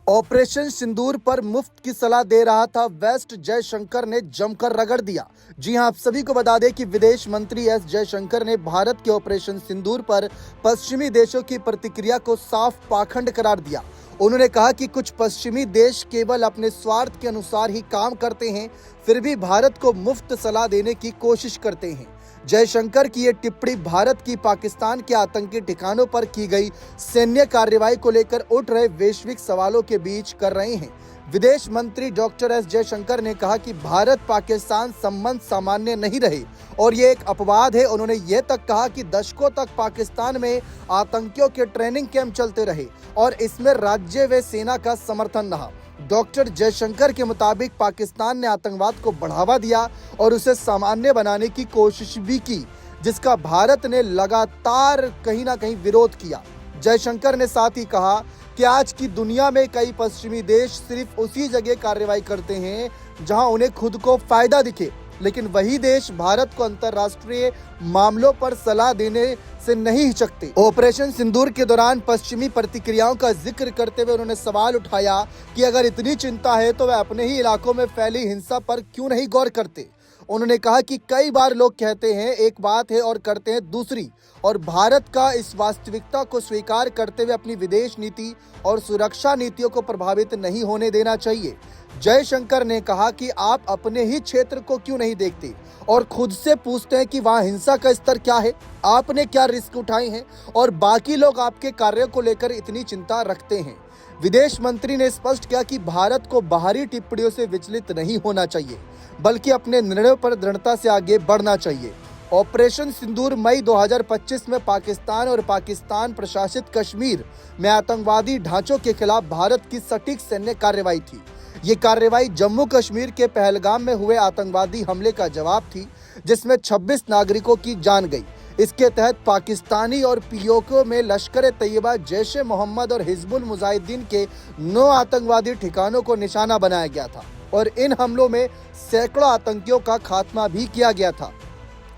Operation सिंदूर पर मुफ्त की सलाह दे रहा था वेस्ट जयशंकर ने जमकर रगड़ दिया। जी हां, आप सभी को बता दें कि विदेश मंत्री एस जयशंकर ने भारत के ऑपरेशन सिंदूर पर पश्चिमी देशों की प्रतिक्रिया को साफ पाखंड करार दिया। उन्होंने कहा कि कुछ पश्चिमी देश केवल अपने स्वार्थ के अनुसार ही काम करते हैं, फिर भी भारत को मुफ्त सलाह देने की कोशिश करते हैं। जयशंकर की ये टिप्पणी भारत की पाकिस्तान के आतंकी ठिकानों पर की गई सैन्य कार्रवाई को लेकर उठ रहे वैश्विक सवालों के बीच कर रहे हैं। विदेश मंत्री डॉक्टर एस जयशंकर ने कहा कि भारत पाकिस्तान संबंध सामान्य नहीं रहे और ये एक अपवाद है। उन्होंने ये तक कहा कि दशकों तक पाकिस्तान में आतंकियों के ट्रेनिंग कैंप चलते रहे और इसमें राज्य व सेना का समर्थन रहा। डॉक्टर जयशंकर के मुताबिक पाकिस्तान ने आतंकवाद को बढ़ावा दिया और उसे सामान्य बनाने की कोशिश भी की, जिसका भारत ने लगातार कहीं ना कहीं विरोध किया। जयशंकर ने साथ ही कहा कि आज की दुनिया में कई पश्चिमी देश सिर्फ उसी जगह कार्रवाई करते हैं जहां उन्हें खुद को फायदा दिखे, लेकिन वही देश भारत को अंतर्राष्ट्रीय मामलों पर सलाह देने से नहीं हिचकते। ऑपरेशन सिंदूर के दौरान पश्चिमी प्रतिक्रियाओं का जिक्र करते हुए उन्होंने सवाल उठाया कि अगर इतनी चिंता है तो वह अपने ही इलाकों में फैली हिंसा पर क्यों नहीं गौर करते। उन्होंने कहा कि कई बार लोग कहते हैं एक बात है और करते हैं दूसरी, और भारत का इस वास्तविकता को स्वीकार करते हुए अपनी विदेश नीति और सुरक्षा नीतियों को प्रभावित नहीं होने देना चाहिए। जयशंकर ने कहा कि आप अपने ही क्षेत्र को क्यों नहीं देखते और खुद से पूछते हैं कि वहां हिंसा का स्तर क्या है, आपने क्या रिस्क उठाए हैं और बाकी लोग आपके कार्यों को लेकर इतनी चिंता रखते हैं। विदेश मंत्री ने स्पष्ट किया कि भारत को बाहरी टिप्पणियों से विचलित नहीं होना चाहिए, बल्कि अपने निर्णयों पर दृढ़ता से आगे बढ़ना चाहिए। ऑपरेशन सिंदूर मई 2025 में पाकिस्तान और पाकिस्तान प्रशासित कश्मीर में आतंकवादी ढांचों के खिलाफ भारत की सटीक सैन्य कार्रवाई थी। ये कार्रवाई जम्मू कश्मीर के पहलगाम में हुए आतंकवादी हमले का जवाब थी, जिसमें 26 नागरिकों की जान गई। इसके तहत पाकिस्तानी और पीओके में लश्कर-ए-तैयबा, जैश-ए-मोहम्मद और हिजबुल मुजाहिदीन के 9 आतंकवादी ठिकानों को निशाना बनाया गया था और इन हमलों में सैकड़ों आतंकियों का खात्मा भी किया गया था।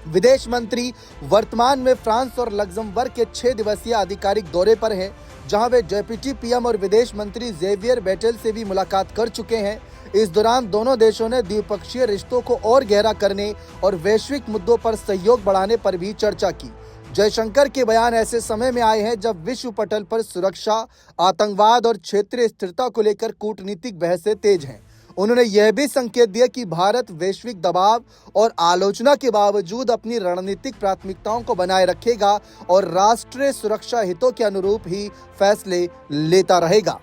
विदेश मंत्री वर्तमान में फ्रांस और लग्जमबर्ग के 6 दिवसीय आधिकारिक दौरे पर हैं, जहां वे डेप्यूटी पीएम और विदेश मंत्री जेवियर बेटेल से भी मुलाकात कर चुके हैं। इस दौरान दोनों देशों ने द्विपक्षीय रिश्तों को और गहरा करने और वैश्विक मुद्दों पर सहयोग बढ़ाने पर भी चर्चा की। जयशंकर के बयान ऐसे समय में आए हैं जब विश्व पटल पर सुरक्षा, आतंकवाद और क्षेत्रीय स्थिरता को लेकर कूटनीतिक बहसें तेज हैं। उन्होंने यह भी संकेत दिया कि भारत वैश्विक दबाव और आलोचना के बावजूद अपनी रणनीतिक प्राथमिकताओं को बनाए रखेगा और राष्ट्रीय सुरक्षा हितों के अनुरूप ही फैसले लेता रहेगा।